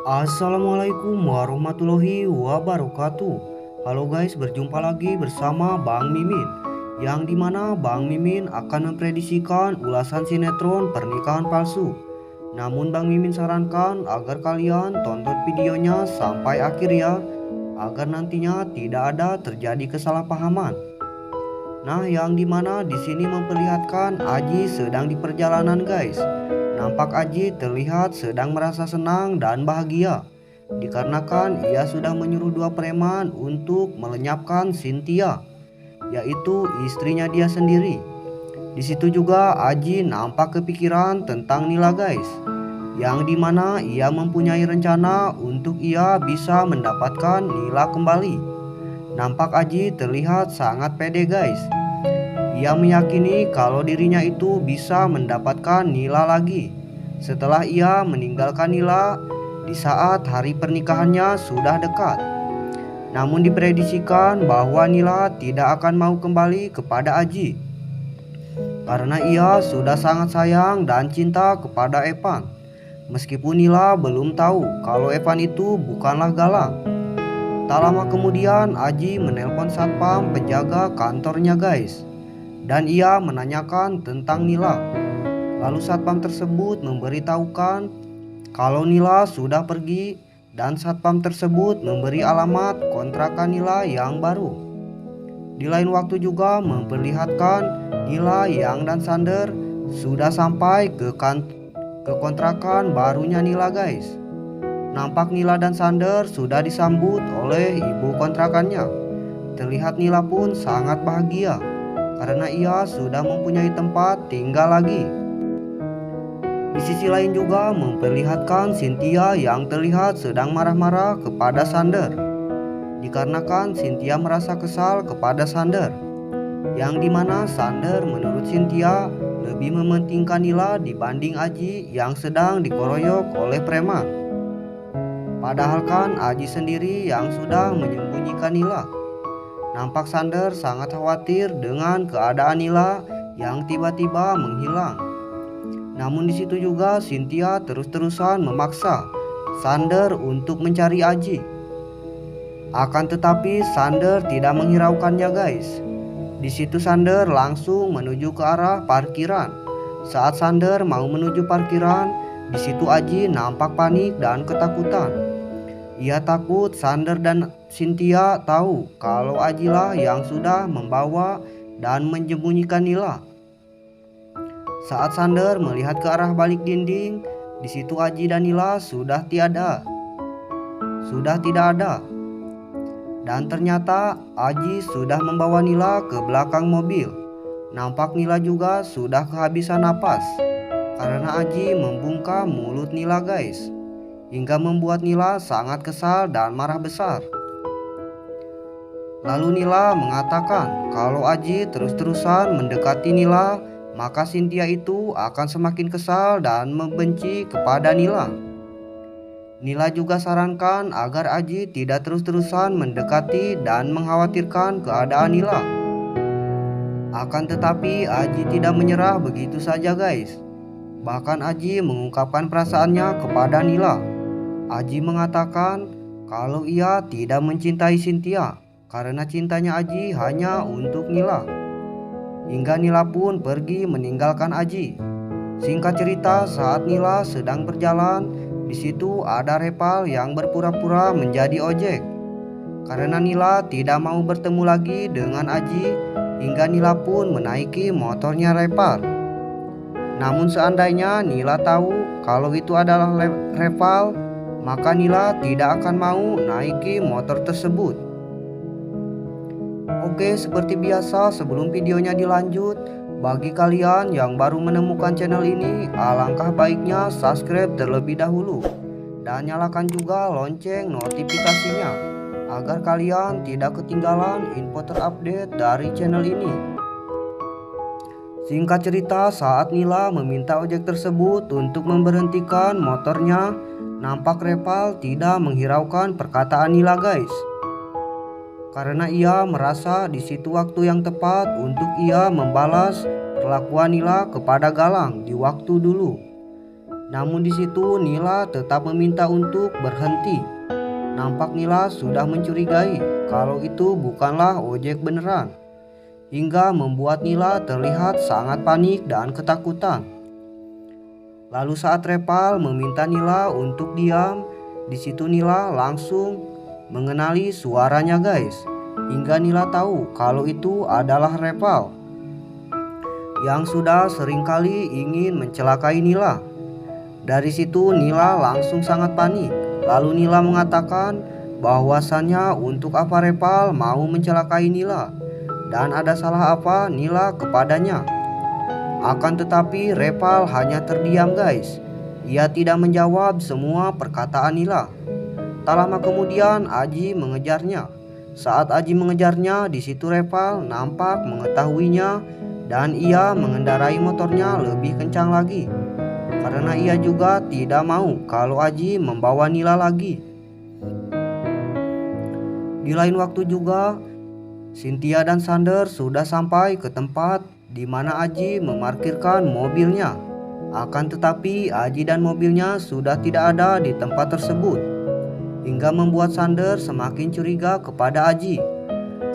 Assalamualaikum warahmatullahi wabarakatuh. Halo guys, berjumpa lagi bersama Bang Mimin, yang dimana Bang Mimin akan memprediksikan ulasan sinetron pernikahan palsu. Namun Bang Mimin sarankan agar kalian tonton videonya sampai akhir ya, agar nantinya tidak ada terjadi kesalahpahaman. Nah, yang dimana di sini memperlihatkan Aji sedang di perjalanan guys. Nampak Aji terlihat sedang merasa senang dan bahagia, dikarenakan ia sudah menyuruh dua preman untuk melenyapkan Cynthia, yaitu istrinya dia sendiri. Di situ juga Aji nampak kepikiran tentang Nila guys, yang dimana ia mempunyai rencana untuk ia bisa mendapatkan Nila kembali. Nampak Aji terlihat sangat pede guys. Ia meyakini kalau dirinya itu bisa mendapatkan Nila lagi setelah ia meninggalkan Nila di saat hari pernikahannya sudah dekat. Namun diprediksikan bahwa Nila tidak akan mau kembali kepada Aji karena ia sudah sangat sayang dan cinta kepada Evan. Meskipun Nila belum tahu kalau Evan itu bukanlah Galang. Tak lama kemudian Aji menelpon satpam penjaga kantornya guys, dan ia menanyakan tentang Nila. Lalu satpam tersebut memberitahukan kalau Nila sudah pergi, dan satpam tersebut memberi alamat kontrakan Nila yang baru. Di lain waktu juga memperlihatkan Nila, Yang dan Sander sudah sampai ke kontrakan barunya Nila guys. Nampak Nila dan Sander sudah disambut oleh ibu kontrakannya. Terlihat Nila pun sangat bahagia karena ia sudah mempunyai tempat tinggal lagi. Di sisi lain juga memperlihatkan Cynthia yang terlihat sedang marah-marah kepada Sander, dikarenakan Cynthia merasa kesal kepada Sander, yang dimana Sander menurut Cynthia lebih mementingkan Nila dibanding Aji yang sedang dikeroyok oleh preman. Padahal kan Aji sendiri yang sudah menyembunyikan Nila. Nampak Sander sangat khawatir dengan keadaan Nila yang tiba-tiba menghilang. Namun di situ juga Cynthia terus-terusan memaksa Sander untuk mencari Aji. Akan tetapi Sander tidak menghiraukannya guys. Di situ Sander langsung menuju ke arah parkiran. Saat Sander mau menuju parkiran, di situ Aji nampak panik dan ketakutan. Ia takut Sander dan Cynthia tahu kalau Aji lah yang sudah membawa dan menyembunyikan Nila. Saat Sander melihat ke arah balik dinding, di situ Aji dan Nila sudah tidak ada. Dan ternyata Aji sudah membawa Nila ke belakang mobil. Nampak Nila juga sudah kehabisan napas karena Aji membungkam mulut Nila guys, hingga membuat Nila sangat kesal dan marah besar. Lalu Nila mengatakan kalau Aji terus-terusan mendekati Nila, maka Cynthia itu akan semakin kesal dan membenci kepada Nila. Nila juga sarankan agar Aji tidak terus-terusan mendekati dan mengkhawatirkan keadaan Nila. Akan tetapi Aji tidak menyerah begitu saja guys. Bahkan Aji mengungkapkan perasaannya kepada Nila. Aji mengatakan kalau ia tidak mencintai Cynthia karena cintanya Aji hanya untuk Nila. Hingga Nila pun pergi meninggalkan Aji. Singkat cerita, saat Nila sedang berjalan, di situ ada Repal yang berpura-pura menjadi ojek. Karena Nila tidak mau bertemu lagi dengan Aji, hingga Nila pun menaiki motornya Repal. Namun seandainya Nila tahu kalau itu adalah Repal, maka Nila tidak akan mau naiki motor tersebut. Oke, seperti biasa sebelum videonya dilanjut, bagi kalian yang baru menemukan channel ini, alangkah baiknya subscribe terlebih dahulu dan nyalakan juga lonceng notifikasinya agar kalian tidak ketinggalan info terupdate dari channel ini. Singkat cerita, saat Nila meminta ojek tersebut untuk memberhentikan motornya, nampak Repal tidak menghiraukan perkataan Nila guys. Karena ia merasa di situ waktu yang tepat untuk ia membalas perlakuan Nila kepada Galang di waktu dulu. Namun di situ Nila tetap meminta untuk berhenti. Nampak Nila sudah mencurigai kalau itu bukanlah ojek beneran, hingga membuat Nila terlihat sangat panik dan ketakutan. Lalu saat Repal meminta Nila untuk diam, di situ Nila langsung mengenali suaranya guys, hingga Nila tahu kalau itu adalah Repal yang sudah seringkali ingin mencelakai Nila. Dari situ Nila langsung sangat panik. Lalu Nila mengatakan bahwasannya untuk apa Repal mau mencelakai Nila dan ada salah apa Nila kepadanya. Akan tetapi Repal hanya terdiam guys. Ia tidak menjawab semua perkataan Nila. Tak lama kemudian Aji mengejarnya. Saat Aji mengejarnya, di situ Repal nampak mengetahuinya dan ia mengendarai motornya lebih kencang lagi. Karena ia juga tidak mau kalau Aji membawa Nila lagi. Di lain waktu juga, Cynthia dan Sander sudah sampai ke tempat di mana Aji memarkirkan mobilnya. Akan tetapi Aji dan mobilnya sudah tidak ada di tempat tersebut, hingga membuat Sander semakin curiga kepada Aji.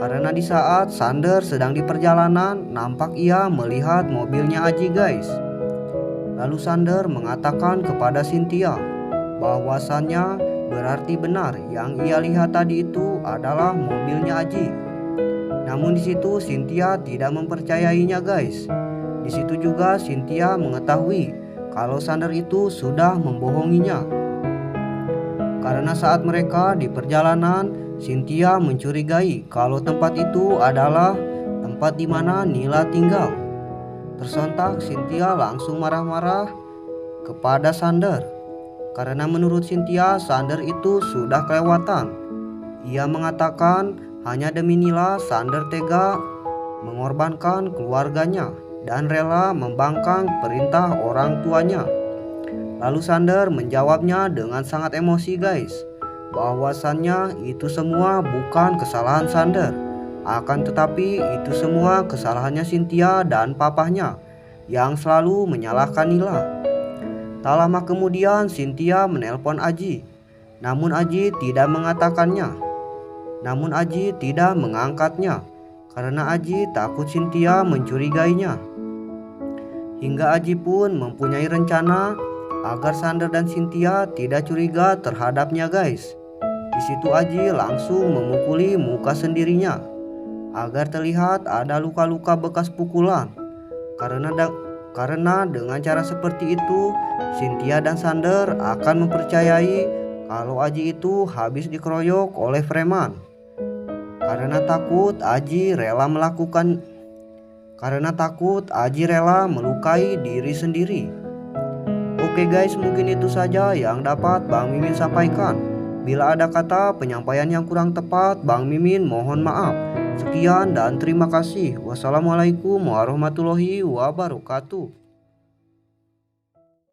Karena di saat Sander sedang di perjalanan, nampak ia melihat mobilnya Aji guys. Lalu Sander mengatakan kepada Cynthia bahwasannya berarti benar yang ia lihat tadi itu adalah mobilnya Aji. Namun di situ Cynthia tidak mempercayainya guys. Di situ juga Cynthia mengetahui kalau Sander itu sudah membohonginya. Karena saat mereka di perjalanan, Cynthia mencurigai kalau tempat itu adalah tempat di mana Nila tinggal. Tersontak Cynthia langsung marah-marah kepada Sander. Karena menurut Cynthia, Sander itu sudah kelewatan. Ia mengatakan hanya demi Nila Sander tega mengorbankan keluarganya dan rela membangkang perintah orang tuanya. Lalu Sander menjawabnya dengan sangat emosi guys, bahwasannya itu semua bukan kesalahan Sander, akan tetapi itu semua kesalahannya Cynthia dan papahnya yang selalu menyalahkan Nila. Tak lama kemudian Cynthia menelpon Aji, namun Aji tidak mengangkatnya karena Aji takut Cynthia mencurigainya. Hingga Aji pun mempunyai rencana agar Sander dan Cynthia tidak curiga terhadapnya guys. Di situ Aji langsung memukuli muka sendirinya agar terlihat ada luka-luka bekas pukulan. Karena dengan cara seperti itu Cynthia dan Sander akan mempercayai kalau Aji itu habis dikeroyok oleh preman. Karena takut Aji rela melukai diri sendiri. Oke guys, mungkin itu saja yang dapat Bang Mimin sampaikan. Bila ada kata penyampaian yang kurang tepat, Bang Mimin mohon maaf. Sekian dan terima kasih. Wassalamualaikum warahmatullahi wabarakatuh.